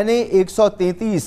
NA 133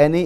NA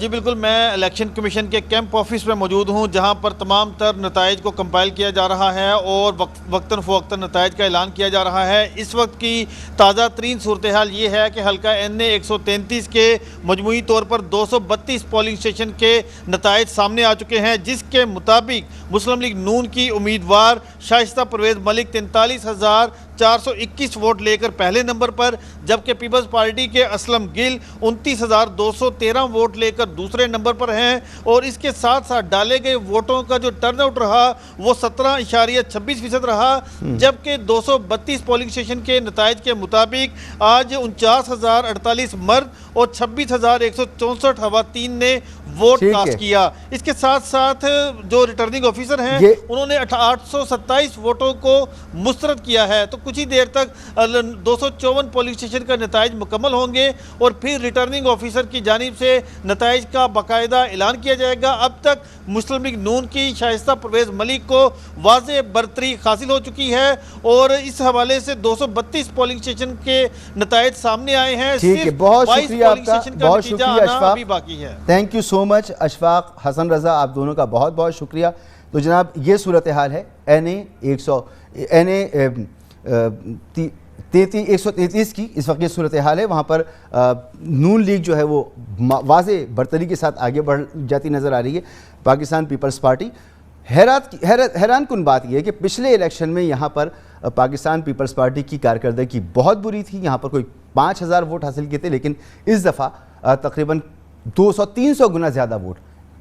جی بالکل، میں election commission کے کیمپ آفس میں موجود ہوں، جہاں پر تمام تر نتائج کو کمپائل کیا جا رہا ہے اور وقتاً فوقتاً نتائج کا اعلان کیا جا رہا ہے۔ اس وقت کی تازہ ترین صورتحال یہ ہے کہ حلقہ NA 133 کے مجموعی طور پر 232 پولنگ اسٹیشن کے نتائج سامنے آ چکے ہیں، جس کے مطابق مسلم لیگ نون کی امیدوار شائستہ پرویز ملک 43,421 ووٹ لے کر پہلے نمبر پر، جبکہ پیپلز پارٹی کے اسلم گل 29,213 ووٹ لے کر دوسرے نمبر پر ہیں، اور اس کے ساتھ ساتھ ڈالے گئے ووٹوں کا جو ٹرن آؤٹ رہا وہ 17.26% رہا، جبکہ 232 پولنگ اسٹیشن کے نتائج کے مطابق آج 49,048 مرد اور 26,164 خواتین نے ووٹ کاسٹ کیا۔ اس کے ساتھ ساتھ جو ریٹرننگ آفیسر ہیں انہوں نے 827 ووٹوں کو مسترد کیا ہے۔ تو کچھ ہی دیر تک 254 پولنگ اسٹیشن کا نتائج مکمل ہوں گے اور پھر ریٹرننگ آفیسر کی جانب سے نتائج کا باقاعدہ اعلان کیا جائے گا۔ اب تک مسلم لیگ نون کی شائستہ پرویز ملک کو واضح برتری حاصل ہو چکی ہے، اور اس حوالے سے 232 پولنگ اسٹیشن کے نتائج سامنے آئے ہیں۔ بہت شکریہ آپ کا، بہت شکریہ اشفاق، باقی ہے۔ تھینک یو سو مچ اشفاق، حسن رضا، آپ دونوں کا بہت بہت شکریہ۔ تو جناب یہ صورتحال ہے NA 133 کی، اس وقت یہ صورتحال ہے۔ وہاں پر نون لیگ جو ہے وہ واضح برتری کے ساتھ آگے بڑھ جاتی نظر آ رہی ہے، پاکستان پیپلز پارٹی۔ حیران کن بات یہ ہے کہ پچھلے الیکشن میں یہاں پر پاکستان پیپلز پارٹی کی کارکردگی بہت بری تھی، یہاں پر کوئی 5,000 ووٹ حاصل کیے تھے، لیکن اس دفعہ تقریباً 200-300 گنا زیادہ ووٹ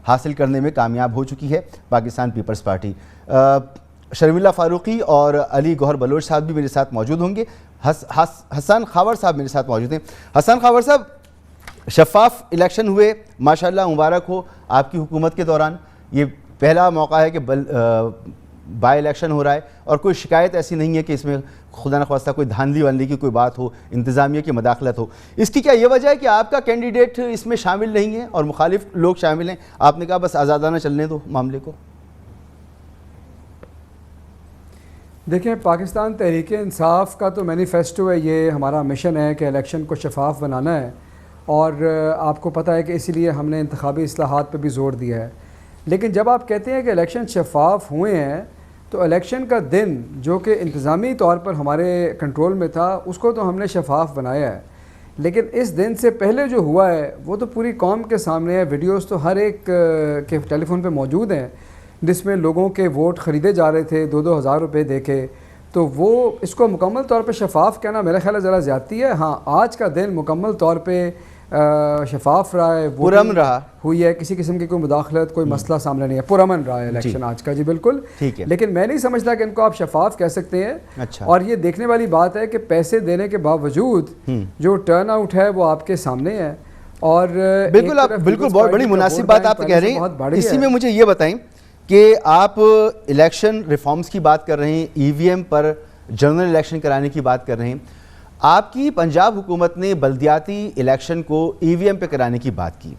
حاصل کرنے میں کامیاب ہو چکی ہے پاکستان پیپلز پارٹی۔ شرمیلا فاروقی اور علی گوہر بلوچ صاحب بھی میرے ساتھ موجود ہوں گے، حسن خاور صاحب میرے ساتھ موجود ہیں۔ حسن خاور صاحب، شفاف الیکشن ہوئے، ماشاءاللہ مبارک ہو آپ کی حکومت کے دوران۔ یہ پہلا موقع ہے کہ بائی الیکشن ہو رہا ہے اور کوئی شکایت ایسی نہیں ہے کہ اس میں خدا نخواستہ کوئی دھاندلی واندلی کی کوئی بات ہو، انتظامیہ کی مداخلت ہو۔ اس کی کیا یہ وجہ ہے کہ آپ کا کینڈیڈیٹ اس میں شامل نہیں ہے اور مخالف لوگ شامل ہیں، آپ نے کہا بس آزادانہ چلنے دو معاملے کو؟ دیکھیں، پاکستان تحریک انصاف کا تو مینیفیسٹو ہے، یہ ہمارا مشن ہے کہ الیکشن کو شفاف بنانا ہے، اور آپ کو پتہ ہے کہ اسی لیے ہم نے انتخابی اصلاحات پہ بھی زور دیا ہے۔ لیکن جب آپ کہتے ہیں کہ الیکشن شفاف ہوئے ہیں، تو الیکشن کا دن جو کہ انتظامی طور پر ہمارے کنٹرول میں تھا، اس کو تو ہم نے شفاف بنایا ہے، لیکن اس دن سے پہلے جو ہوا ہے وہ تو پوری قوم کے سامنے ہے۔ ویڈیوز تو ہر ایک کے ٹیلی فون پہ موجود ہیں، جس میں لوگوں کے ووٹ خریدے جا رہے تھے 2-2 ہزار روپے دے کے۔ تو وہ اس کو مکمل طور پہ شفاف کہنا میرا خیال ہے ذرا زیادتی ہے۔ ہاں، آج کا دن مکمل طور پہ شفاف رہا ہے، پرامن رہا ہوئی ہے، کسی قسم کی کوئی مداخلت، کوئی مسئلہ سامنے نہیں ہے، پرامن رہا ہے الیکشن آج کا۔ جی بالکل ٹھیک ہے، لیکن میں نہیں سمجھتا کہ ان کو آپ شفاف کہہ سکتے ہیں۔ اور یہ دیکھنے والی بات ہے کہ پیسے دینے کے باوجود جو ٹرن آؤٹ ہے وہ آپ کے سامنے ہے۔ اور بالکل آپ بالکل بہت بڑی مناسب بات آپ کہہ رہے ہیں۔ اسی میں مجھے یہ بتائیں کہ آپ الیکشن ریفارمز کی بات کر رہے ہیں، EVM پر جنرل الیکشن کرانے کی بات کر رہے ہیں۔ آپ کی پنجاب حکومت نے بلدیاتی الیکشن کو EVM پہ کرانے کی بات کی،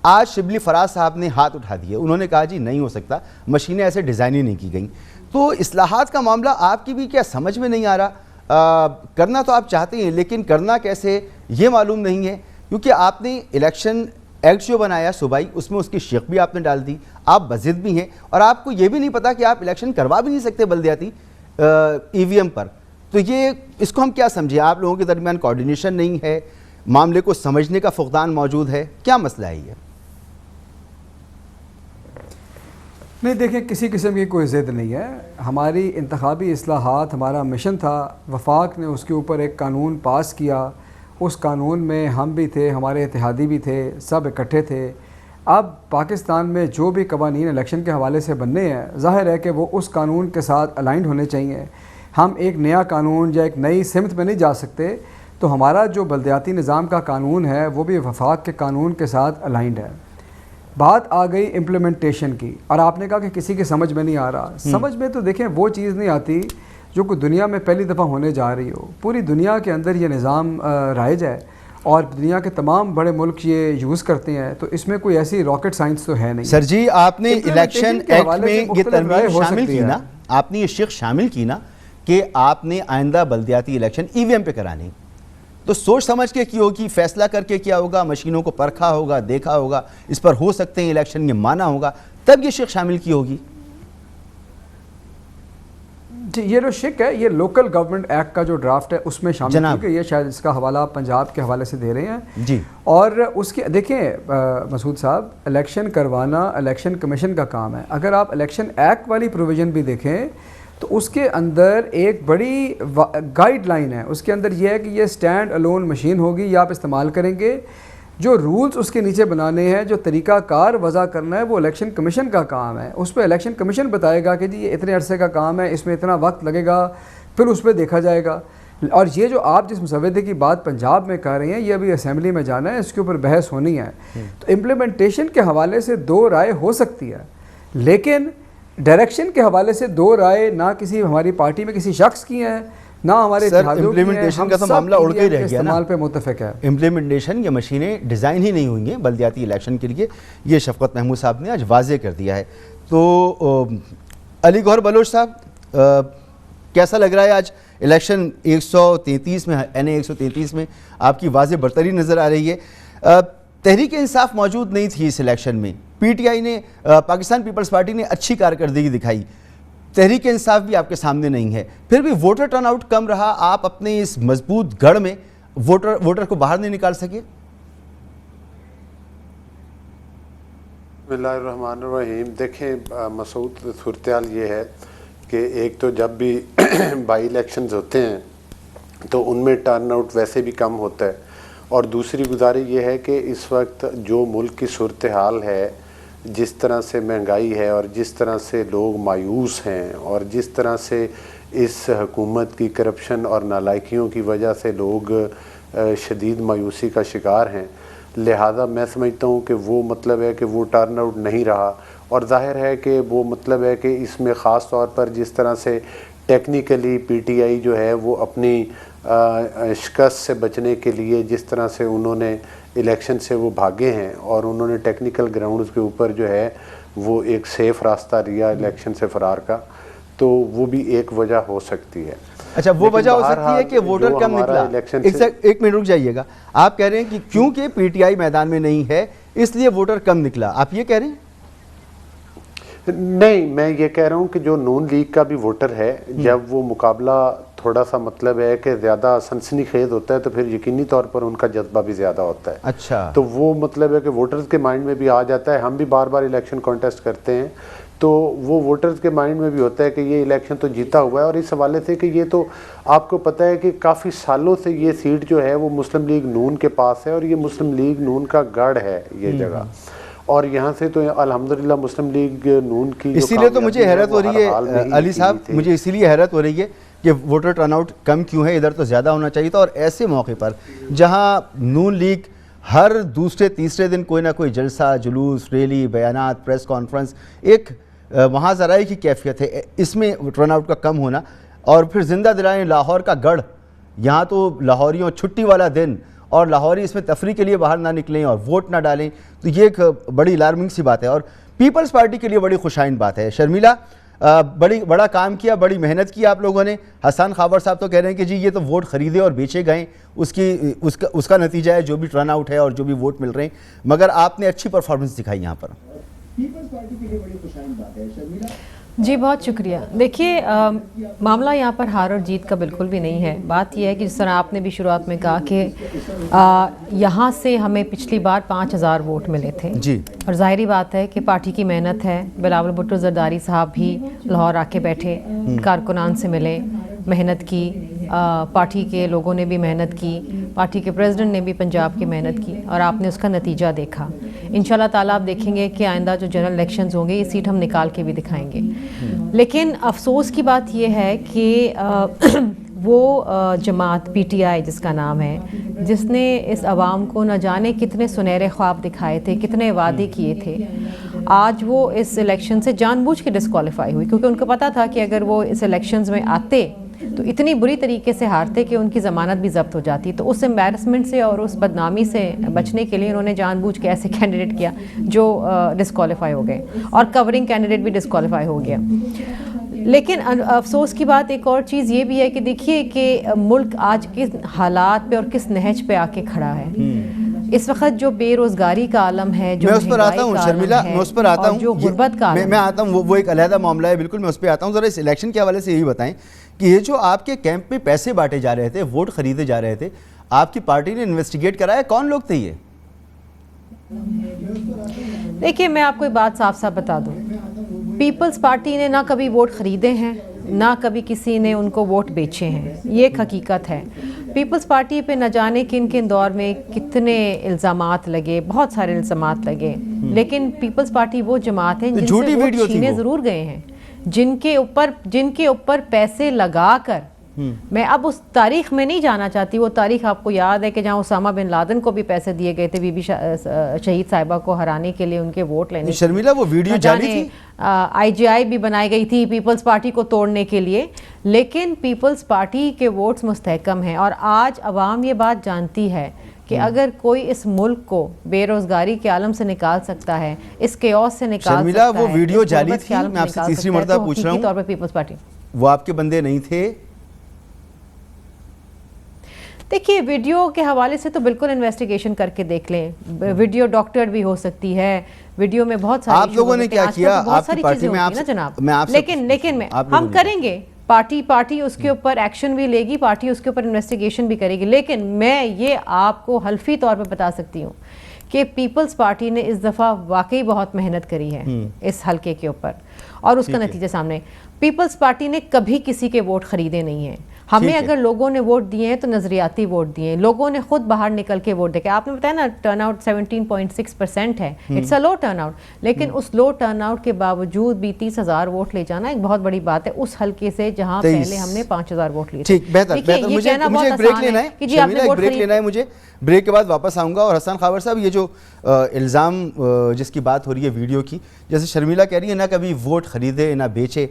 آج شبلی فراز صاحب نے ہاتھ اٹھا دیے، انہوں نے کہا جی نہیں ہو سکتا، مشینیں ایسے ڈیزائن ہی نہیں کی گئیں۔ تو اصلاحات کا معاملہ آپ کی بھی کیا سمجھ میں نہیں آ رہا؟ کرنا تو آپ چاہتے ہیں لیکن کرنا کیسے یہ معلوم نہیں ہے، کیونکہ آپ نے الیکشن ایکٹ جو بنایا صوبائی، اس میں اس کی شق بھی آپ نے ڈال دی، آپ بضد بھی ہیں، اور آپ کو یہ بھی نہیں پتا کہ آپ الیکشن کروا بھی نہیں سکتے بلدیاتی EVM پر۔ تو یہ اس کو ہم کیا سمجھیں؟ آپ لوگوں کے درمیان کوارڈینیشن نہیں ہے، معاملے کو سمجھنے کا فقدان موجود ہے، کیا مسئلہ ہے یہ؟ نہیں دیکھیں، کسی قسم کی کوئی ضد نہیں ہے۔ ہماری انتخابی اصلاحات ہمارا مشن تھا، وفاق نے اس کے اوپر ایک قانون پاس کیا، اس قانون میں ہم بھی تھے، ہمارے اتحادی بھی تھے، سب اکٹھے تھے۔ اب پاکستان میں جو بھی قوانین الیکشن کے حوالے سے بننے ہیں، ظاہر ہے کہ وہ اس قانون کے ساتھ الائنڈ ہونے چاہیے۔ ہم ایک نیا قانون یا ایک نئی سمت میں نہیں جا سکتے، تو ہمارا جو بلدیاتی نظام کا قانون ہے وہ بھی وفاق کے قانون کے ساتھ الائنڈ ہے۔ بات آ گئی امپلیمنٹیشن کی، اور آپ نے کہا کہ کسی کے سمجھ میں نہیں آ رہا۔ سمجھ میں تو دیکھیں وہ چیز نہیں آتی جو کوئی دنیا میں پہلی دفعہ ہونے جا رہی ہو۔ پوری دنیا کے اندر یہ نظام رائج ہے اور دنیا کے تمام بڑے ملک یہ یوز کرتے ہیں، تو اس میں کوئی ایسی راکٹ سائنس تو ہے نہیں۔ سر جی، آپ نے الیکشن ایکٹ میں یہ ترمیم شامل کی نا، آپ نے یہ شق شامل کی نا کہ آپ نے آئندہ بلدیاتی الیکشن EVM پہ کرانے، تو سوچ سمجھ کے کی ہوگی, فیصلہ کر کے کیا ہوگا, مشینوں کو پرکھا ہوگا, دیکھا ہوگا, اس پر ہو سکتے ہیں الیکشن میں مانا ہوگا, تب یہ شک شامل کی ہوگی. جی یہ جو شک ہے یہ لوکل گورنمنٹ ایکٹ کا جو ڈرافٹ ہے اس میں شامل ہے, کہ یہ شاید اس کا حوالہ پنجاب کے حوالے سے دے رہے ہیں جی. اور اس کے دیکھیں مسعود صاحب, الیکشن کروانا الیکشن کمیشن کا کام ہے. اگر آپ الیکشن ایکٹ والی پروویژن بھی دیکھیں تو اس کے اندر ایک بڑی گائیڈ لائن ہے, اس کے اندر یہ ہے کہ یہ اسٹینڈ الون مشین ہوگی, یہ آپ استعمال کریں گے. جو رولز اس کے نیچے بنانے ہیں, جو طریقہ کار وضع کرنا ہے, وہ الیکشن کمیشن کا کام ہے. اس پہ الیکشن کمیشن بتائے گا کہ جی یہ اتنے عرصے کا کام ہے, اس میں اتنا وقت لگے گا, پھر اس پہ دیکھا جائے گا. اور یہ جو آپ جس مسودے کی بات پنجاب میں کر رہے ہیں, یہ ابھی اسمبلی میں جانا ہے, اس کے اوپر بحث ہونی ہے. تو امپلیمنٹیشن کے حوالے سے دو رائے ہو سکتی ہے, لیکن ڈائریکشن کے حوالے سے دو رائے نہ کسی ہماری پارٹی میں کسی شخص کی ہیں نہ ہمارے اتحادیوں کی ہیں. کا تو معاملہ اڑ کے ہی رہ گیا نا. استعمال پہ متفق ہے. امپلیمنٹیشن یہ مشینیں ڈیزائن ہی نہیں ہوئی ہیں بلدیاتی الیکشن کے لیے, یہ شفقت محمود صاحب نے آج واضح کر دیا ہے. تو علی گوہر بلوچ صاحب, کیسا لگ رہا ہے آج الیکشن 133 میں, NA 133 میں آپ کی واضح برتری نظر آ رہی ہے. تحریک انصاف موجود نہیں تھی اس الیکشن میں, PTI نے, پاکستان پیپلز پارٹی نے اچھی کارکردگی دکھائی, تحریک انصاف بھی آپ کے سامنے نہیں ہے, پھر بھی ووٹر ٹرن آؤٹ کم رہا, آپ اپنے اس مضبوط گڑھ میں ووٹر کو باہر نہیں نکال سکے. بسم اللہ الرحمن الرحیم. دیکھیں مسعود, صورتحال یہ ہے کہ ایک تو جب بھی بائی الیکشنز ہوتے ہیں تو ان میں ٹرن آؤٹ ویسے بھی کم ہوتا ہے, اور دوسری گزارش یہ ہے کہ اس وقت جو ملک کی صورتحال ہے, جس طرح سے مہنگائی ہے اور جس طرح سے لوگ مایوس ہیں اور جس طرح سے اس حکومت کی کرپشن اور نالائکیوں کی وجہ سے لوگ شدید مایوسی کا شکار ہیں, لہذا میں سمجھتا ہوں کہ وہ مطلب ہے کہ وہ ٹرن آؤٹ نہیں رہا. اور ظاہر ہے کہ وہ مطلب ہے کہ اس میں خاص طور پر جس طرح سے ٹیکنیکلی PTI جو ہے وہ اپنی شکست سے بچنے کے لیے جس طرح سے انہوں نے الیکشن سے وہ بھاگے ہیں, اور انہوں نے ٹیکنیکل گراؤنڈز کے اوپر جو ہے وہ ایک سیف راستہ لیا الیکشن سے فرار کا, تو وہ بھی ایک وجہ ہو سکتی ہے. اچھا, وہ وجہ ہو سکتی ہے کہ ووٹر کم نکلا. ایک منٹ رک جائیے گا, آپ کہہ رہے ہیں کہ کیونکہ PTI میدان میں نہیں ہے اس لیے ووٹر کم نکلا, آپ یہ کہہ رہے ہیں؟ نہیں, میں یہ کہہ رہا ہوں کہ جو نون لیگ کا بھی ووٹر ہے, جب وہ مقابلہ تھوڑا سا مطلب ہے کہ زیادہ سنسنی خیز ہوتا ہے تو پھر یقینی طور پر ان کا جذبہ بھی زیادہ ہوتا ہے. اچھا, تو وہ مطلب ہے کہ ووٹرز کے مائنڈ میں بھی آ جاتا ہے. ہم بھی بار بار الیکشن کانٹیسٹ کرتے ہیں تو وہ ووٹرز کے مائنڈ میں بھی ہوتا ہے کہ یہ الیکشن تو جیتا ہوا ہے, اور اس حوالے سے کہ یہ تو آپ کو پتہ ہے کہ کافی سالوں سے یہ سیٹ جو ہے وہ مسلم لیگ نون کے پاس ہے, اور یہ مسلم لیگ نون کا گڑھ ہے یہ جگہ, اور یہاں سے تو الحمدللہ مسلم لیگ نون کی. اسی لیے تو مجھے حیرت ہو رہی ہے علی صاحب, مجھے اسی لیے حیرت ہو رہی ہے کہ ووٹر ٹرن آؤٹ کم کیوں ہے, ادھر تو زیادہ ہونا چاہیے تھا. اور ایسے موقع پر جہاں نون لیگ ہر دوسرے تیسرے دن کوئی نہ کوئی جلسہ, جلوس, ریلی, بیانات, پریس کانفرنس, ایک وہاں ذرائع کی کیفیت ہے, اس میں ٹرن آؤٹ کا کم ہونا, اور پھر زندہ دلائیں لاہور کا گڑھ, یہاں تو لاہوریوں چھٹی والا دن, اور لاہوری اس میں تفریح کے لیے باہر نہ نکلیں اور ووٹ نہ ڈالیں, تو یہ ایک بڑی الارمنگ سی بات ہے, اور پیپلز پارٹی کے لیے بڑی خوشائند بات ہے. شرمیلا, بڑا کام کیا, بڑی محنت کی آپ لوگوں نے. حسان خاور صاحب تو کہہ رہے ہیں کہ جی یہ تو ووٹ خریدے اور بیچے گئے, اس کا نتیجہ ہے جو بھی ٹرن آؤٹ ہے اور جو بھی ووٹ مل رہے ہیں, مگر آپ نے اچھی پرفارمنس دکھائی یہاں پر. پیپلز پارٹی کے لیے بڑی خوشائند بات ہے. شرمیلا جی بہت شکریہ. دیکھیے معاملہ یہاں پر ہار اور جیت کا بالکل بھی نہیں ہے. بات یہ ہے کہ جس طرح آپ نے بھی شروعات میں کہا کہ یہاں سے ہمیں پچھلی بار 5000 ووٹ ملے تھے جی, اور ظاہری بات ہے کہ پارٹی کی محنت ہے. بلاول بھٹو زرداری صاحب بھی لاہور آ کے بیٹھے, کارکنان سے ملے, محنت کی, پارٹی کے لوگوں نے بھی محنت کی, پارٹی کے پریزیڈنٹ نے بھی پنجاب کی محنت کی, اور آپ نے اس کا نتیجہ دیکھا. انشاءاللہ تعالیٰ آپ دیکھیں گے کہ آئندہ جو جنرل الیکشنز ہوں گے یہ سیٹ ہم نکال کے بھی دکھائیں گے. لیکن افسوس کی بات یہ ہے کہ وہ جماعت PTI جس کا نام ہے, جس نے اس عوام کو نہ جانے کتنے سنہرے خواب دکھائے تھے, کتنے وعدے کیے تھے, آج وہ اس الیکشن سے جان بوجھ کے ڈسکوالیفائی ہوئی, کیونکہ ان کو پتہ تھا کہ اگر وہ اس الیکشنز میں آتے تو اتنی بری طریقے سے ہارتے کہ ان کی ضمانت بھی ضبط ہو جاتی. تو اس امبیرسمنٹ سے اور اس بدنامی سے بچنے کے لیے انہوں نے جان بوجھ کے ایسے کینڈیڈیٹ کیا جو ڈسکوالیفائی ہو گئے, اور کورنگ کینڈیڈیٹ بھی ڈسکوالیفائی ہو گیا. لیکن افسوس کی بات ایک اور چیز یہ بھی ہے کہ دیکھیے کہ ملک آج کس حالات پہ اور کس نہج پہ آ کے کھڑا ہے. اس وقت جو بے روزگاری کا عالم ہے, جو میں اس پر آتا ہوں شرمیلا, میں اس پر آتا ہوں, جو غربت کا میں آتا ہوں, وہ ایک علیحدہ معاملہ ہے بالکل, میں اس پہ آتا ہوں. ذرا اس الیکشن کے حوالے سے یہی بتائیں کہ یہ جو آپ کے کیمپ میں پیسے بانٹے جا رہے تھے, ووٹ خریدے جا رہے تھے, آپ کی پارٹی نے انویسٹیگیٹ کرایا, کون لوگ تھے یہ؟ دیکھیے میں آپ کو ایک بات صاف صاف بتا دوں, پیپلز پارٹی نے نہ کبھی ووٹ خریدے ہیں, نہ کبھی کسی نے ان کو ووٹ بیچے ہیں. یہ ایک حقیقت ہے. پیپلز پارٹی پہ نہ جانے کن کن دور میں کتنے الزامات لگے, بہت سارے الزامات لگے, لیکن پیپلز پارٹی وہ جماعت ہے جن سے ووٹ چھینے ضرور گئے ہیں, جن کے اوپر پیسے لگا کر. میں اب اس تاریخ میں نہیں جانا چاہتی, وہ تاریخ آپ کو یاد ہے کہ جہاں اسامہ بن لادن کو بھی پیسے دیے گئے تھے بی بی شہید صاحبہ کو ہرانے کے لیے, ان کے ووٹ لینے. شرمیلا وہ ویڈیو جعلی تھی, آئی جی آئی بھی بنائی گئی تھی پیپلز پارٹی کو توڑنے کے لیے, لیکن پیپلز پارٹی کے ووٹس مستحکم ہیں. اور آج عوام یہ بات جانتی ہے کہ اگر کوئی اس ملک کو بے روزگاری کے عالم سے نکال سکتا ہے, اس کیوس سے نکال سکتا ہے. شرمیلا وہ ویڈیو جعلی تھی, میں آپ سے تیسری مرتبہ پوچھ رہا ہوں, طور پر پیپلز پارٹی وہ آپ کے بندے نہیں تھے؟ دیکھیے ویڈیو کے حوالے سے تو بالکل انویسٹیگیشن کر کے دیکھ لیں, ویڈیو ڈاکٹر بھی ہو سکتی ہے, ویڈیو میں بہت ساری آپ لوگوں نے کیا کیا بہت ساری چیزیں ہوتی ہیں نا جناب, لیکن ہم کریں گے, پارٹی اس کے اوپر ایکشن بھی لے گی, پارٹی اس کے اوپر انویسٹیگیشن بھی کرے گی. لیکن میں یہ آپ کو حلفی طور پہ بتا سکتی ہوں کہ پیپلز پارٹی نے اس دفعہ واقعی بہت محنت کری ہے اس حلقے کے اوپر, اور اس کا نتیجہ سامنے. پیپلز پارٹی نے کبھی کسی کے ووٹ خریدے نہیں ہیں. ہمیں اگر لوگوں نے ووٹ دیے ہیں تو نظریاتی ووٹ دیے ہیں, لوگوں نے خود باہر نکل کے ووٹ دیکھا. آپ نے بتایا نا ٹرن آؤٹ 17.6% ہے, it's a low turn out, لیکن اس لو ٹرن آؤٹ کے باوجود بھی 30,000 ووٹ لے جانا ایک بہت بڑی بات ہے اس حلقے سے جہاں پہلے ہم نے 5,000 ووٹ لیے. ٹھیک, بہتر. مجھے ایک بریک لینا ہے, ایک بریک لینا ہے مجھے, بریک کے بعد واپس آؤں گا. اور حسن خاور صاحب, یہ جو الزام جس کی بات ہو رہی ہے ویڈیو کی, جیسے شرمیلا کہہ رہی ہے نہ کبھی ووٹ خریدے نہ بیچے,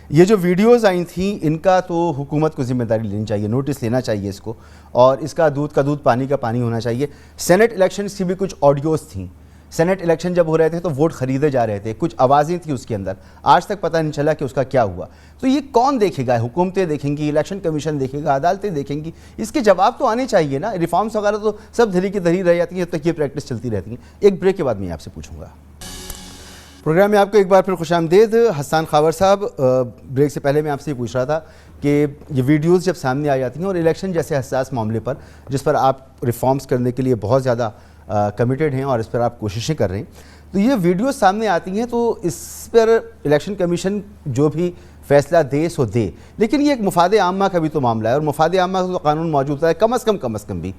یہ جو ویڈیوز آئی تھیں ان کا تو حکومت کو ذمہ داری لینی چاہیے, نوٹس لینا چاہیے اس کو, اور اس کا دودھ کا دودھ پانی کا پانی ہونا چاہیے. سینٹ الیکشنز کی بھی کچھ آڈیوز تھیں, سینٹ الیکشن جب ہو رہے تھے تو ووٹ خریدے جا رہے تھے, کچھ آوازیں تھیں اس کے اندر, آج تک پتہ نہیں چلا کہ اس کا کیا ہوا. تو یہ کون دیکھے گا؟ حکومتیں دیکھیں گی, الیکشن کمیشن دیکھے گا, عدالتیں دیکھیں گی, اس کے جواب تو آنے چاہیے نا. ریفارمز وغیرہ تو سب دھری کی دھری رہ جاتی ہیں, جب تک یہ پریکٹس چلتی رہتی ہیں. ایک بریک کے بعد میں آپ سے پوچھوں گا. پروگرام میں آپ کو ایک بار پھر خوش آمدید. حسان خاور صاحب, بریک سے پہلے میں آپ سے یہ پوچھ رہا تھا کہ یہ ویڈیوز جب سامنے آ جاتی ہیں اور الیکشن جیسے حساس معاملے پر جس پر آپ ریفارمز کرنے کے لیے بہت زیادہ کمیٹڈ ہیں اور اس پر آپ کوششیں کر رہے ہیں, تو یہ ویڈیوز سامنے آتی ہیں تو اس پر الیکشن کمیشن جو بھی فیصلہ دے سو دے, لیکن یہ ایک مفاد عامہ کا بھی تو معاملہ ہے, اور مفاد عامہ کا تو قانون موجود ہے کم از کم بھی.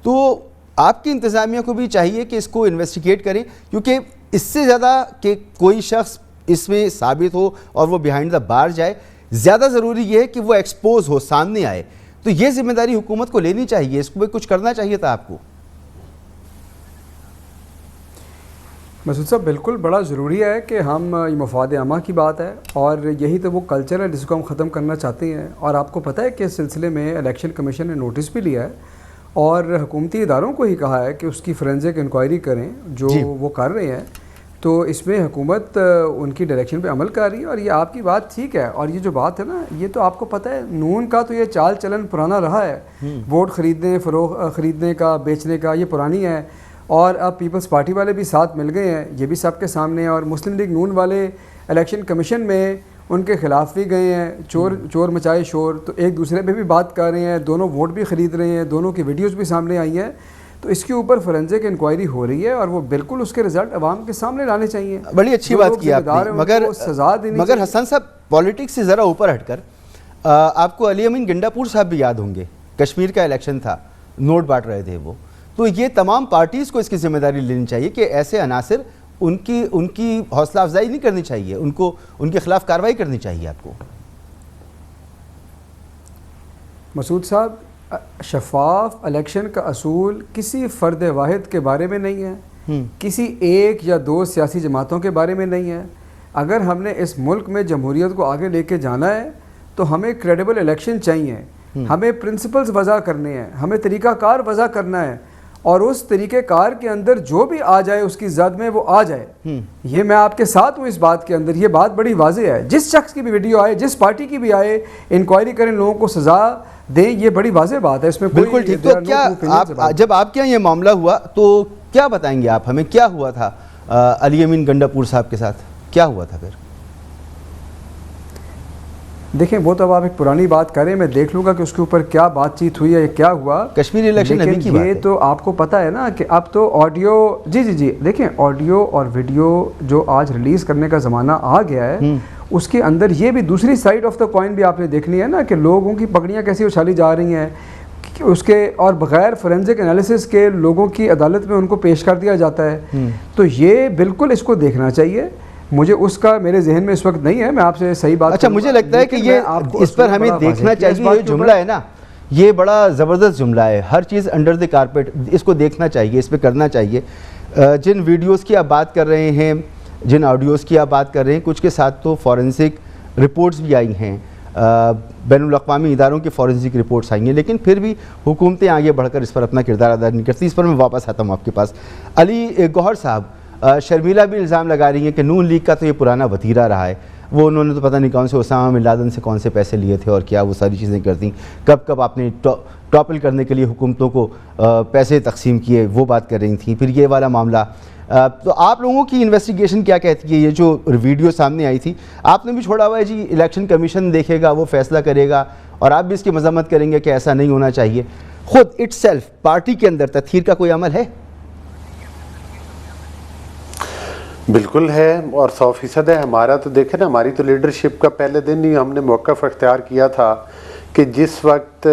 تو آپ کی انتظامیہ کو بھی چاہیے کہ اس کو انویسٹیگیٹ کریں, کیونکہ اس سے زیادہ کہ کوئی شخص اس میں ثابت ہو اور وہ بیہائنڈ دا بار جائے, زیادہ ضروری یہ ہے کہ وہ ایکسپوز ہو, سامنے آئے. تو یہ ذمہ داری حکومت کو لینی چاہیے, اس کو بھی کچھ کرنا چاہیے تھا آپ کو. مسعود صاحب بالکل بڑا ضروری ہے کہ ہم, یہ مفاد عامہ کی بات ہے اور یہی تو وہ کلچر ہے جس کو ہم ختم کرنا چاہتے ہیں. اور آپ کو پتہ ہے کہ اس سلسلے میں الیکشن کمیشن نے نوٹس بھی لیا ہے اور حکومتی اداروں کو ہی کہا ہے کہ اس کی فورینزک انکوائری کریں جو وہ کر رہے ہیں. تو اس میں حکومت ان کی ڈائریکشن پہ عمل کر رہی ہے, اور یہ آپ کی بات ٹھیک ہے. اور یہ جو بات ہے نا, یہ تو آپ کو پتہ ہے نون کا تو یہ چال چلن پرانا رہا ہے, ووٹ خریدنے کا, بیچنے کا, یہ پرانی ہے. اور اب پیپلز پارٹی والے بھی ساتھ مل گئے ہیں, یہ بھی سب کے سامنے ہے. اور مسلم لیگ نون والے الیکشن کمیشن میں ان کے خلاف بھی گئے ہیں, چور مچائے شور, تو ایک دوسرے پہ بھی بات کر رہے ہیں, دونوں ووٹ بھی خرید رہے ہیں, دونوں کی ویڈیوز بھی سامنے آئی ہیں. تو اس کے اوپر فورینزک انکوائری ہو رہی ہے اور وہ بالکل اس کے رزلٹ عوام کے سامنے لانے چاہیے. بڑی اچھی بات کی آپ نے, مگر حسن صاحب پولیٹکس سے ذرا اوپر ہٹ کر آپ کو علی امین گنڈاپور صاحب بھی یاد ہوں گے, کشمیر کا الیکشن تھا, نوٹ بانٹ رہے تھے وہ. تو یہ تمام پارٹیز کو اس کی ذمہ داری لینی چاہیے کہ ایسے عناصر ان کی حوصلہ افزائی نہیں کرنی چاہیے, ان کے خلاف کارروائی کرنی چاہیے آپ کو. مسعود صاحب, شفاف الیکشن کا اصول کسی فرد واحد کے بارے میں نہیں ہے, کسی ایک یا دو سیاسی جماعتوں کے بارے میں نہیں ہے. اگر ہم نے اس ملک میں جمہوریت کو آگے لے کے جانا ہے تو ہمیں کریڈیبل الیکشن چاہیے, ہمیں پرنسپلز وضع کرنے ہیں, ہمیں طریقہ کار وضع کرنا ہے, اور اس طریقہ کار کے اندر جو بھی آ جائے اس کی زد میں وہ آ جائے. یہ میں آپ کے ساتھ ہوں اس بات کے اندر, یہ بات بڑی واضح ہے. جس شخص کی بھی ویڈیو آئے, جس پارٹی کی بھی آئے, انکوائری کریں, لوگوں کو سزا دیں, یہ بڑی واضح بات ہے. اس میں بالکل ٹھیک. تو کیا آپ جب آپ کے یہاں یہ معاملہ ہوا تو کیا بتائیں گے آپ ہمیں, کیا ہوا تھا علی امین گنڈا پور صاحب کے ساتھ, کیا ہوا تھا پھر؟ دیکھیں وہ تو اب آپ ایک پرانی بات کریں, میں دیکھ لوں گا کہ اس کے اوپر کیا بات چیت ہوئی ہے یا کیا ہوا. کشمیری الیکشن ابھی کی بات ہے. یہ تو آپ کو پتہ ہے نا کہ اب تو آڈیو, جی دیکھیں آڈیو اور ویڈیو جو آج ریلیز کرنے کا زمانہ آ گیا ہے, اس کے اندر یہ بھی دوسری سائڈ آف دا کوائن بھی آپ نے دیکھنی ہے نا, کہ لوگوں کی پگڑیاں کیسی اچھالی جا رہی ہیں اس کے, اور بغیر فورینزک انالیسس کے لوگوں کی عدالت میں ان کو پیش کر دیا جاتا ہے. تو یہ بالکل اس کو دیکھنا چاہیے. مجھے اس کا میرے ذہن میں اس وقت نہیں ہے, میں آپ سے صحیح بات. اچھا, مجھے لگتا ہے کہ یہ اس پر ہمیں دیکھنا چاہیے. یہ جملہ ہے نا, یہ بڑا زبردست جملہ ہے. ہر چیز انڈر دی کارپیٹ, اس کو دیکھنا چاہیے, اس پہ کرنا چاہیے. جن ویڈیوز کی آپ بات کر رہے ہیں, جن آڈیوز کی آپ بات کر رہے ہیں, کچھ کے ساتھ تو فورنسک رپورٹس بھی آئی ہیں, بین الاقوامی اداروں کی فورنسک رپورٹس آئی ہیں, لیکن پھر بھی حکومتیں آگے بڑھ کر اس پر اپنا کردار ادا نہیں کرتی. اس پر میں واپس آتا ہوں آپ کے پاس. علی گوہر صاحب, شرمیلا بھی الزام لگا رہی ہیں کہ نون لیگ کا تو یہ پرانا وتیرہ رہا ہے, وہ انہوں نے تو پتہ نہیں کون سے اسامہ بن لادن سے کون سے پیسے لیے تھے اور کیا وہ ساری چیزیں کرتی, کب آپ نے ٹاپل کرنے کے لیے حکومتوں کو پیسے تقسیم کیے, وہ بات کر رہی تھیں. پھر یہ والا معاملہ, تو آپ لوگوں کی انویسٹیگیشن کیا کہتی ہے؟ یہ جو ویڈیو سامنے آئی تھی, آپ نے بھی چھوڑا ہوا ہے جی الیکشن کمیشن دیکھے گا, وہ فیصلہ کرے گا, اور آپ بھی اس کی مذمت کریں گے کہ ایسا نہیں ہونا چاہیے. خود اٹ سیلف پارٹی کے اندر تطہیر کا کوئی عمل ہے؟ بالکل ہے, اور 100% ہے. ہمارا تو دیکھیں نا, ہماری تو لیڈرشپ کا پہلے دن ہی ہم نے موقف اختیار کیا تھا کہ جس وقت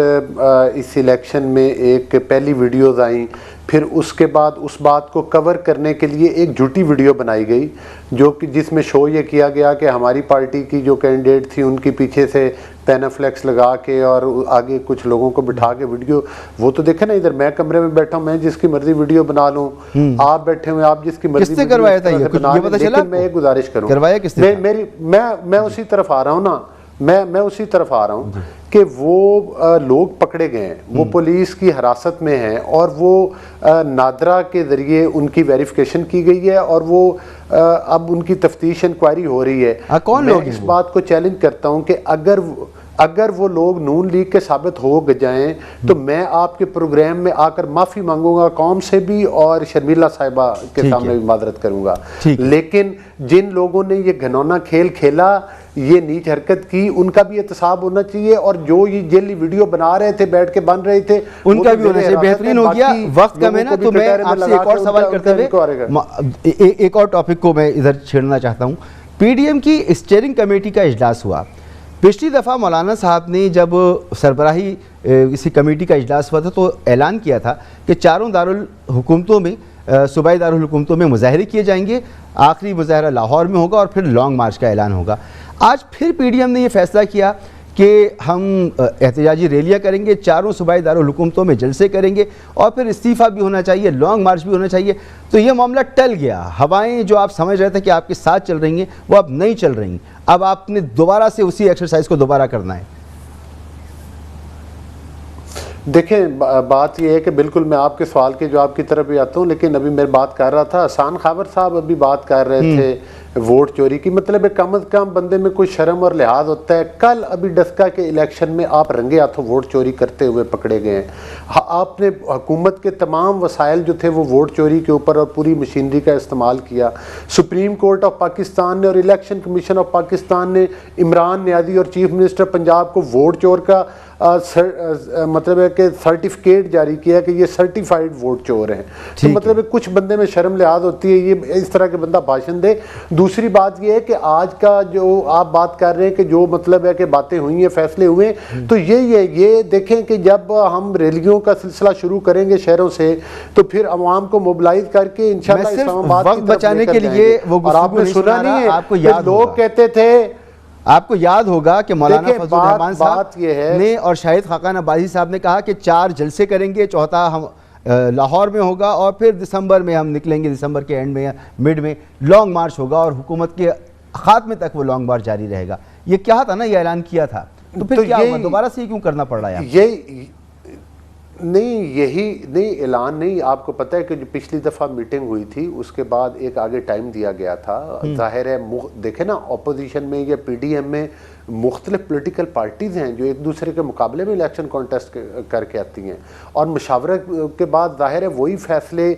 اس الیکشن میں ایک پہلی ویڈیوز آئیں, پھر اس کے بعد اس بات کو کور کرنے کے لیے ایک جھوٹی ویڈیو بنائی گئی, جو کہ جس میں شو یہ کیا گیا کہ ہماری پارٹی کی جو کینڈیڈیٹ تھی ان کی پیچھے سے پینافلیکس لگا کے اور آگے کچھ لوگوں کو بٹھا کے ویڈیو. وہ تو دیکھیں نا, ادھر میں کمرے میں بیٹھا ہوں, میں جس کی مرضی ویڈیو بنا لوں, آپ بیٹھے ہوئے آپ جس کی مرضی. کس سے کروایا تھا یہ؟ یہ پتہ چلا؟ لیکن میں ایک گزارش کروں, کروایا کس نے؟ میں اسی طرف آ رہا ہوں نا, میں اسی طرف آ رہا ہوں کہ وہ لوگ پکڑے گئے ہیں, وہ پولیس کی حراست میں ہیں, اور وہ نادرا کے ذریعے ان کی ویریفیکیشن کی گئی ہے, اور وہ اب ان کی تفتیش انکوائری ہو رہی ہے. کون میں لوگ اس بات کو چیلنج کرتا ہوں کہ اگر وہ لوگ نون لیگ کے ثابت ہو جائیں تو میں آپ کے پروگرام میں آ کر معافی مانگوں گا قوم سے بھی, اور شرمیلا صاحبہ کے سامنے بھی معذرت کروں گا. لیکن جن لوگوں نے یہ گھنونا کھیل کھیلا, یہ نیچ حرکت کی, ان کا بھی احتساب ہونا چاہیے, اور جو یہ جیلی ویڈیو بنا رہے تھے, بیٹھ کے بن رہے تھے, ان کا بھی ہونا چاہیے. بہترین ہو گیا. وقت کم ہے نا, تو میں آپ سے ایک اور سوال کرتے ہوئے ایک اور ٹاپک کو میں ادھر چھیڑنا چاہتا ہوں. پی ڈی ایم کی اسٹیئرنگ کمیٹی کا اجلاس ہوا. پچھلی دفعہ مولانا صاحب نے جب سربراہی اسی کمیٹی کا اجلاس ہوا تھا تو اعلان کیا تھا کہ چاروں دارالحکومتوں میں, صوبائی دارالحکومتوں میں مظاہرے کیے جائیں گے, آخری مظاہرہ لاہور میں ہوگا, اور پھر لانگ مارچ کا اعلان ہوگا. آج پھر پی ڈی ایم نے یہ فیصلہ کیا کہ ہم احتجاجی ریلیاں کریں گے, چاروں صوبائی دارالحکومتوں میں جلسے کریں گے, اور پھر استعفیٰ بھی ہونا چاہیے, لانگ مارچ بھی ہونا چاہیے. تو یہ معاملہ ٹل گیا. ہوائیں جو آپ سمجھ رہے تھے کہ آپ کے ساتھ چل رہی ہیں, وہ اب نہیں چل رہی. اب آپ نے دوبارہ سے اسی ایکسرسائز کو دوبارہ کرنا ہے. دیکھیں, بات یہ ہے کہ بالکل میں آپ کے سوال کے جواب کی طرف بھی آتا ہوں, لیکن ابھی میں بات کر رہا تھا, احسان خاور صاحب ابھی بات کر رہے تھے ووٹ چوری کی. مطلب ہے کم از کم بندے میں کوئی شرم اور لحاظ ہوتا ہے. کل ابھی ڈسکا کے الیکشن میں آپ رنگے ہاتھوں ووٹ چوری کرتے ہوئے پکڑے گئے ہیں. آپ نے حکومت کے تمام وسائل جو تھے وہ ووٹ چوری کے اوپر اور پوری مشینری کا استعمال کیا. سپریم کورٹ آف پاکستان نے اور الیکشن کمیشن آف پاکستان نے عمران نیازی اور چیف منسٹر پنجاب کو ووٹ چور کا مطلب ہے کہ سرٹیفکیٹ جاری کیا کہ یہ سرٹیفائیڈ ووٹ چور ہیں. تو مطلب ہے کچھ بندے میں شرم لحاظ ہوتی ہے, یہ اس طرح کے بندہ بھاشن دے. دوسری بات یہ ہے کہ آج کا جو آپ بات کر رہے ہیں کہ جو مطلب ہے کہ باتیں ہوئی ہیں, فیصلے ہوئے ہیں, تو یہ دیکھیں کہ جب ہم ریلیوں کا سلسلہ شروع کریں گے شہروں سے, تو پھر عوام کو موبلائز کر کے انشاءاللہ اسلام آباد کی طرف بچانے کے لیے وہ اور آپ نے سنا نہیں ہے, لوگ کہتے تھے, آپ کو یاد ہوگا کہ مولانا فضل الرحمان صاحب نے اور شاہد خاقان عباسی صاحب نے کہا کہ 4 جلسے کریں گے, چوتھا ہم لاہور میں ہوگا, اور پھر دسمبر میں ہم نکلیں گے, دسمبر کے اینڈ میں یا مڈ میں لانگ مارچ ہوگا, اور حکومت کے خاتمے تک وہ لانگ مارچ جاری رہے گا. یہ کیا تھا نا, یہ اعلان کیا تھا. تو پھر کیا ہوا, دوبارہ سے یہ کیوں کرنا پڑ رہا ہے؟ نہیں یہی نہیں اعلان نہیں. آپ کو پتہ ہے کہ جو پچھلی دفعہ میٹنگ ہوئی تھی اس کے بعد ایک آگے ٹائم دیا گیا تھا. ظاہر ہے دیکھیں نا اپوزیشن میں یا پی ڈی ایم میں مختلف پولیٹیکل پارٹیز ہیں جو ایک دوسرے کے مقابلے میں الیکشن کانٹیسٹ کر کے آتی ہیں, اور مشاورت کے بعد ظاہر ہے وہی فیصلے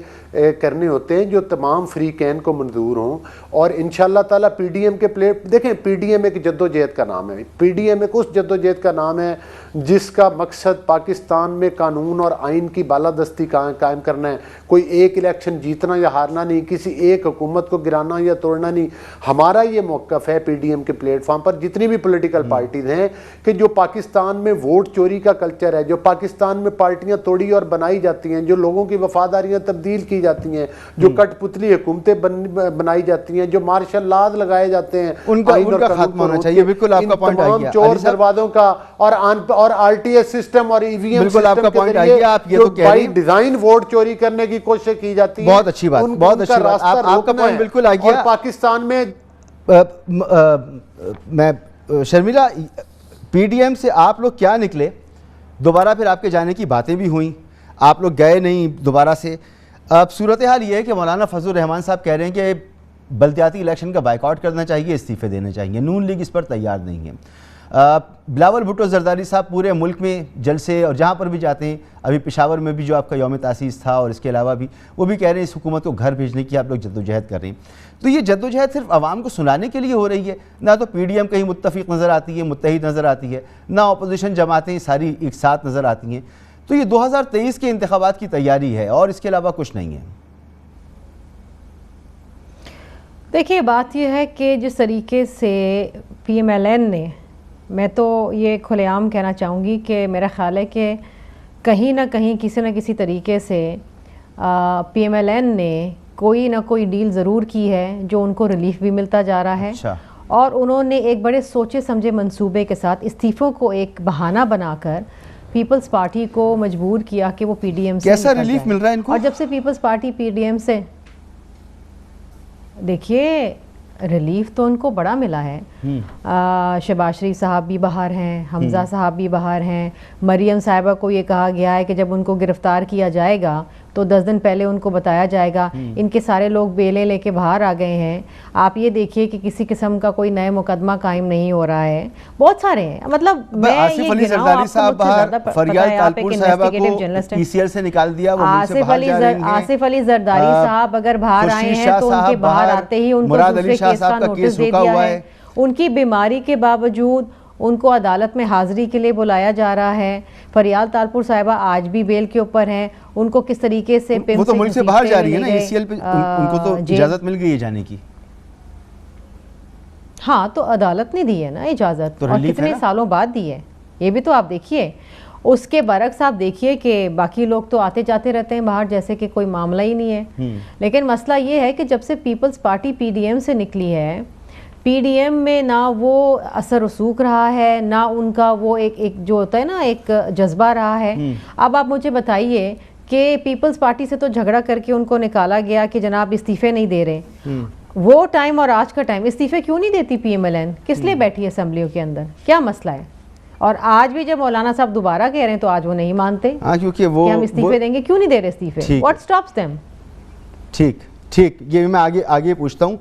کرنے ہوتے ہیں جو تمام فریقین کو منظور ہوں. اور انشاءاللہ تعالیٰ پی ڈی ایم کے دیکھیں پی ڈی ایم ایک جدوجہد کا نام ہے. پی ڈی ایم ایک اس جدوجہد کا نام ہے جس کا مقصد پاکستان میں قانون اور آئین کی بالادستی قائم کرنا ہے. کوئی ایک الیکشن جیتنا یا ہارنا نہیں, کسی ایک حکومت کو گرانا یا توڑنا نہیں. ہمارا یہ موقف ہے پی ڈی ایم کے پلیٹ فارم پر جتنی بھی پولیٹیکل پارٹیز ہیں کہ جو پاکستان میں ووٹ چوری کا کلچر ہے, جو پاکستان میں پارٹیاں توڑی اور بنائی جاتی ہیں, جو لوگوں کی وفاداریاں تبدیل کی جاتی ہیں, جو کٹ پتلی حکومتیں بنائی جاتی ہیں, جو مارشل لاز لگائے جاتے ہیں, ان کا خاتمہ ہونا چاہیے. بالکل آپ کا پوائنٹ آ گیا. چور دروازوں کا اور آر ٹی ایس سسٹم اور ای وی ایم سسٹم کے ذریعے جو بائی ڈیزائن ووٹ چوری کرنے کی کوشش کی جاتی ہے. بہت اچھی بات, بہت اچھی بات. آپ کا پوائنٹ بالکل آ گیا. اور پاکستان میں میں شرمیلا پی ڈی ایم سے آپ لوگ کیا نکلے؟ دوبارہ پھر آپ کے جانے کی باتیں بھی ہوئیں, آپ لوگ گئے نہیں دوبارہ سے. اب صورتحال یہ ہے کہ مولانا فضل الرحمان صاحب کہہ رہے ہیں کہ بلدیاتی الیکشن کا بائیکاٹ کرنا چاہیے, استعفے دینے چاہیے. نون لیگ اس پر تیار نہیں ہے. بلاول بھٹو زرداری صاحب پورے ملک میں جلسے اور جہاں پر بھی جاتے ہیں, ابھی پشاور میں بھی جو آپ کا یوم تاسیس تھا اور اس کے علاوہ بھی, وہ بھی کہہ رہے ہیں اس حکومت کو گھر بھیجنے کی آپ لوگ جدوجہد کر رہے ہیں. تو یہ جدوجہد صرف عوام کو سنانے کے لیے ہو رہی ہے؟ نہ تو پی ڈی ایم کہیں متفق نظر آتی ہے, متحد نظر آتی ہے, نہ اپوزیشن جماعتیں ساری ایک ساتھ نظر آتی ہیں. تو یہ 2023 کے انتخابات کی تیاری ہے اور اس کے علاوہ کچھ نہیں ہے. دیکھیے بات یہ ہے کہ جس طریقے سے پی ایم ایل این نے, میں تو یہ کھلے عام کہنا چاہوں گی کہ میرا خیال ہے کہ کہیں نہ کہیں کسی نہ کسی طریقے سے پی ایم ایل این نے کوئی نہ کوئی ڈیل ضرور کی ہے جو ان کو ریلیف بھی ملتا جا رہا ہے. اور انہوں نے ایک بڑے سوچے سمجھے منصوبے کے ساتھ استعفوں کو ایک بہانہ بنا کر پیپلز پارٹی کو مجبور کیا کہ وہ پی ڈی ایم سے کیسا ریلیف مل رہا ہے ان کو؟ اور جب سے پیپلز پارٹی پی ڈی ایم سے, دیکھیے ریلیف تو ان کو بڑا ملا ہے. شہباز شریف صاحب بھی باہر ہیں, حمزہ صاحب بھی باہر ہیں. مریم صاحبہ کو یہ کہا گیا ہے کہ جب ان کو گرفتار کیا جائے گا تو 10 دن پہلے ان کو بتایا جائے گا. ان کے سارے لوگ بیلیں لے کے باہر آ گئے ہیں. آپ یہ دیکھیے کہ کسی قسم کا کوئی نئے مقدمہ قائم نہیں ہو رہا ہے. بہت سارے ہیں, مطلب میں آصف علی زرداری صاحب باہر, فریال تالپور صاحبہ کو ای سی ایل سے نکال دیا, وہ ملک سے باہر جا رہے ہیں. آصف علی زرداری صاحب اگر باہر آئے ہیں تو ان کے باہر آتے ہی ان کو دوسرے کیس کا نوٹس دے دیا ہے. ان کی بیماری کے باوجود ان کو عدالت میں حاضری کے لیے بلایا جا رہا ہے. فریال تالپور صاحبہ آج بھی بیل کے اوپر ہیں. ان کو کس طریقے سے وہ تو ملک سے باہر جا رہی ہے نا, ای سی ایل پہ ان کو تو اجازت مل گئی ہے جانے کی. ہاں تو عدالت نے دی ہے نا اجازت, اور کتنے سالوں بعد دی ہے, یہ بھی تو آپ دیکھیے. اس کے برعکس آپ دیکھیے کہ باقی لوگ تو آتے جاتے رہتے ہیں باہر جیسے کہ کوئی معاملہ ہی نہیں ہے. لیکن مسئلہ یہ ہے کہ جب سے پیپلز پارٹی پی ڈی ایم سے نکلی ہے, پی ڈی ایم میں نہ وہ اثر رسوخ رہا ہے, نہ ان کا وہ ایک جو ہوتا ہے نا ایک جذبہ رہا ہے. اب آپ مجھے بتائیے کہ پیپلز پارٹی سے تو جھگڑا کر کے ان کو نکالا گیا کہ جناب استعفے نہیں دے رہے. وہ ٹائم اور آج کا ٹائم, استعفے کیوں نہیں دیتی پی ایم ایل این؟ کس لیے بیٹھی ہے اسمبلیوں کے اندر, کیا مسئلہ ہے؟ اور آج بھی جب مولانا صاحب دوبارہ کہہ رہے ہیں تو آج وہ نہیں مانتے کیونکہ وہ ہم استعفے دیں گے. کیوں نہیں دے رہے استعفے؟ What stops them? ٹھیک, یہ میں آگے پوچھتا ہوں.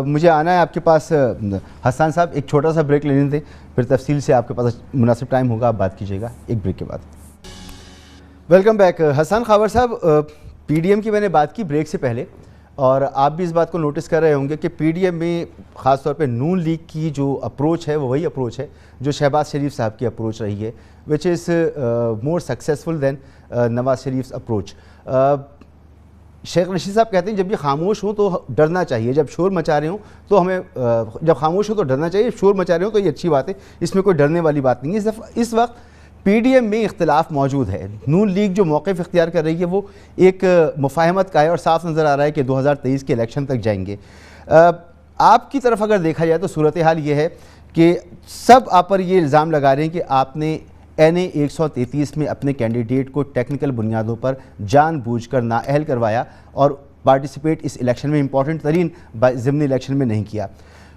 مجھے آنا ہے آپ کے پاس. حسان صاحب ایک چھوٹا سا بریک لینے دیں, پھر تفصیل سے آپ کے پاس مناسب ٹائم ہوگا آپ بات کیجیے گا ایک بریک کے بعد. Welcome back. حسان خاور صاحب, پی ڈی ایم کی میں نے بات کی بریک سے پہلے, اور آپ بھی اس بات کو نوٹس کر رہے ہوں گے کہ پی ڈی ایم میں خاص طور پہ نون لیگ کی جو اپروچ ہے وہ وہی اپروچ ہے جو شہباز شریف صاحب کی اپروچ رہی ہے, وچ از مور سکسیزفل دین نواز شریف اپروچ. شیخ رشید صاحب کہتے ہیں جب یہ خاموش ہوں تو ڈرنا چاہیے, جب شور مچا رہے ہوں تو ہمیں, جب خاموش ہوں تو ڈرنا چاہیے, شور مچا رہے ہوں تو یہ اچھی بات ہے, اس میں کوئی ڈرنے والی بات نہیں ہے. اس وقت پی ڈی ایم میں اختلاف موجود ہے. نون لیگ جو موقف اختیار کر رہی ہے وہ ایک مفاہمت کا ہے اور صاف نظر آ رہا ہے کہ 2023 کے الیکشن تک جائیں گے. آپ کی طرف اگر دیکھا جائے تو صورتحال یہ ہے کہ سب آپ پر یہ الزام لگا رہے ہیں کہ آپ نے این اے 133 میں اپنے کینڈیڈیٹ کو ٹیکنیکل بنیادوں پر جان بوجھ کر نااہل کروایا اور پارٹیسپیٹ اس الیکشن میں امپورٹنٹ ترین ضمنی الیکشن میں نہیں کیا.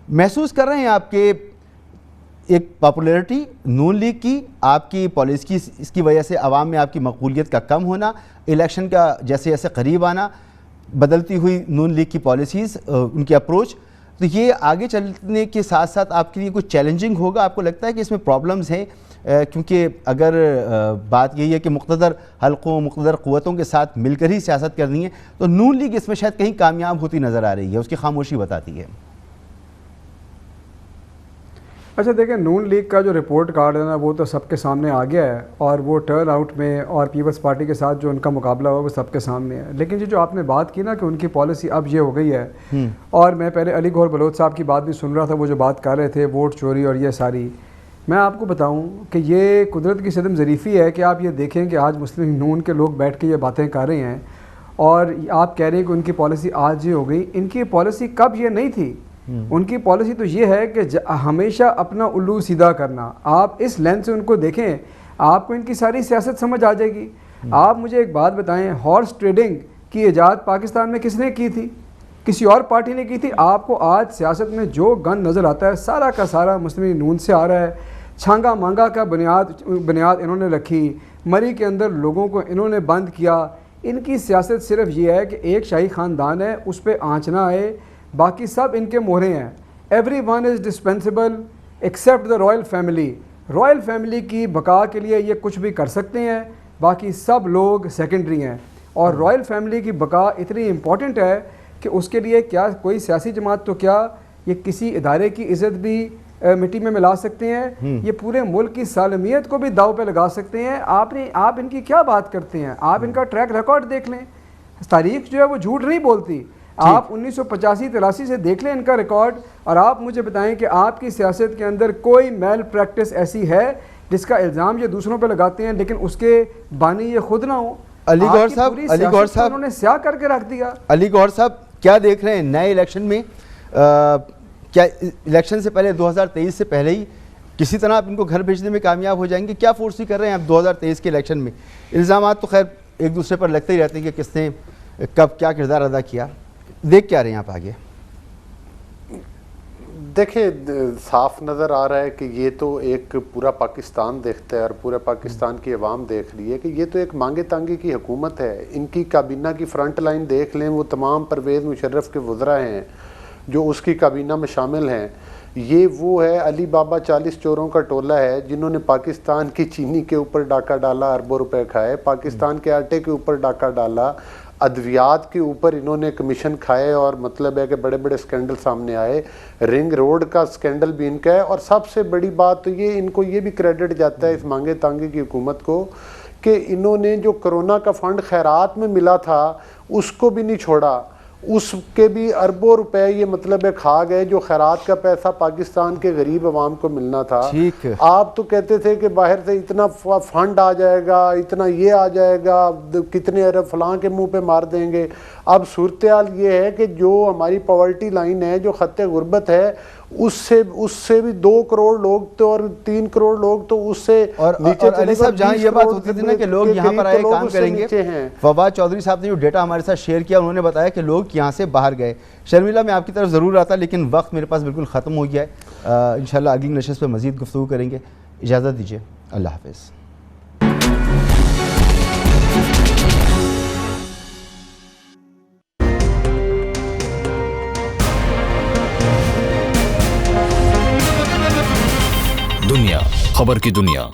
محسوس کر رہے ہیں آپ کہ ایک پاپولیرٹی نون لیگ کی، آپ کی پالیسی اس کی وجہ سے عوام میں آپ کی مقبولیت کا کم ہونا، الیکشن کا جیسے جیسے قریب آنا، بدلتی ہوئی نون لیگ کی پالیسیز، ان کی اپروچ، تو یہ آگے چلنے کے ساتھ ساتھ آپ کے لیے کچھ چیلنجنگ ہوگا؟ آپ کو لگتا ہے کہ اس میں پرابلمز ہیں؟ کیونکہ اگر بات یہی ہے کہ مقتدر حلقوں مقتدر قوتوں کے ساتھ مل کر ہی سیاست کرنی ہے، تو نون لیگ اس میں شاید کہیں کامیاب ہوتی نظر آ رہی ہے، اس کی خاموشی بتاتی ہے۔ اچھا دیکھیں، نون لیگ کا جو رپورٹ کارڈ ہے نا وہ تو سب کے سامنے آ گیا ہے، اور وہ ٹرن آؤٹ میں اور پیپلز پارٹی کے ساتھ جو ان کا مقابلہ ہوا وہ سب کے سامنے ہے۔ لیکن جو آپ نے بات کی نا کہ ان کی پالیسی اب یہ ہو گئی ہے، اور میں پہلے علی گوہر بلوچ صاحب کی بات بھی سن رہا تھا، وہ جو بات کر رہے تھے ووٹ چوری اور یہ ساری، میں آپ کو بتاؤں کہ یہ قدرت کی صدم ظریفی ہے کہ آپ یہ دیکھیں کہ آج مسلم لیگ نون کے لوگ بیٹھ کے یہ باتیں کر رہے ہیں، اور آپ کہہ رہے ہیں کہ ان کی پالیسی آج یہ ہو گئی۔ ان کی پالیسی کب یہ نہیں تھی؟ ان کی پالیسی تو یہ ہے کہ ہمیشہ اپنا الو سیدھا کرنا۔ آپ اس لینس سے ان کو دیکھیں، آپ کو ان کی ساری سیاست سمجھ آ جائے گی۔ آپ مجھے ایک بات بتائیں، ہارس ٹریڈنگ کی ایجاد پاکستان میں کس نے کی تھی؟ کسی اور پارٹی نے کی تھی؟ آپ کو آج سیاست میں جو گن نظر آتا ہے سارا کا سارا مسلم لیگ نون سے آ رہا ہے۔ چھانگا مانگا کا بنیاد انہوں نے رکھی، مری کے اندر لوگوں کو انہوں نے بند کیا۔ ان کی سیاست صرف یہ ہے کہ ایک شاہی خاندان ہے، اس پہ آنچ نہ آئے، باقی سب ان کے مہرے ہیں۔ Everyone is dispensable except the royal family. Royal family کی بقا کے لیے یہ کچھ بھی کر سکتے ہیں، باقی سب لوگ سیکنڈری ہیں، اور رائل فیملی کی بقا اتنی امپورٹنٹ ہے کہ اس کے لیے کیا کوئی سیاسی جماعت تو کیا، یہ کسی ادارے کی عزت بھی مٹی میں ملا سکتے ہیں، یہ پورے ملک کی سالمیت کو بھی داؤ پہ لگا سکتے ہیں۔ آپ ان کی کیا بات کرتے ہیں؟ آپ ان کا ٹریک ریکارڈ دیکھ لیں، تاریخ جو ہے وہ جھوٹ نہیں بولتی۔ آپ 1985-83 سے دیکھ لیں ان کا ریکارڈ، اور آپ مجھے بتائیں کہ آپ کی سیاست کے اندر کوئی میل پریکٹس ایسی ہے جس کا الزام یہ دوسروں پہ لگاتے ہیں لیکن اس کے بانی یہ خود نہ ہوں۔ علی گوہر صاحب انہوں نے سیاہ کر کے رکھ دیا۔ علی گوہر صاحب کیا دیکھ رہے ہیں نئے الیکشن میں؟ کیا الیکشن سے پہلے 2023 سے پہلے ہی کسی طرح آپ ان کو گھر بھیجنے میں کامیاب ہو جائیں گے؟ کیا فورسی کر رہے ہیں آپ 2023 کے الیکشن میں؟ الزامات تو خیر ایک دوسرے پر لگتے ہی رہتے ہیں کہ کس نے کب کیا کردار ادا کیا، دیکھ کیا رہے ہیں آپ آگے؟ دیکھیں، صاف نظر آ رہا ہے کہ یہ تو ایک پورا پاکستان دیکھتا ہے اور پورا پاکستان کی عوام دیکھ رہی ہے کہ یہ تو ایک مانگے تانگے کی حکومت ہے۔ ان کی کابینہ کی فرنٹ لائن دیکھ لیں، وہ تمام پرویز مشرف کے وزراء ہیں جو اس کی کابینہ میں شامل ہیں۔ یہ وہ ہے علی بابا 40 چوروں کا ٹولہ ہے جنہوں نے پاکستان کی چینی کے اوپر ڈاکہ ڈالا، اربوں روپے کھائے، پاکستان کے آٹے کے اوپر ڈاکہ ڈالا، ادویات کے اوپر انہوں نے کمیشن کھائے، اور مطلب ہے کہ بڑے بڑے سکینڈل سامنے آئے۔ رنگ روڈ کا سکینڈل بھی ان کا ہے، اور سب سے بڑی بات تو یہ ان کو یہ بھی کریڈٹ جاتا ہے اس مانگے تانگے کی حکومت کو کہ انہوں نے جو کرونا کا فنڈ خیرات میں ملا تھا اس کو بھی نہیں چھوڑا، اس کے بھی اربوں روپے یہ مطلب ہے کھا گئے، جو خیرات کا پیسہ پاکستان کے غریب عوام کو ملنا تھا۔ آپ تو کہتے تھے کہ باہر سے اتنا فنڈ آ جائے گا، اتنا یہ آ جائے گا، کتنے ارب فلاں کے منہ پہ مار دیں گے۔ اب صورتحال یہ ہے کہ جو ہماری پاورٹی لائن ہے، جو خط غربت ہے، اس سے بھی 2 کروڑ لوگ تو، اور 3 کروڑ لوگ تو اس سے نیچے چلے۔ علی صاحب جہاں یہ بات ہوتی تھی نا کہ لوگ یہاں پر آئے کام کریں گے، فواد چودھری صاحب نے جو ڈیٹا ہمارے ساتھ شیئر کیا، انہوں نے بتایا کہ لوگ یہاں سے باہر گئے۔ شرمیلا میں آپ کی طرف ضرور آتا لیکن وقت میرے پاس بالکل ختم ہو گیا ہے۔ انشاءاللہ اگلی نشست پہ مزید گفتگو کریں گے۔ اجازت دیجیے، اللہ حافظ۔ دنیا خبر کی دنیا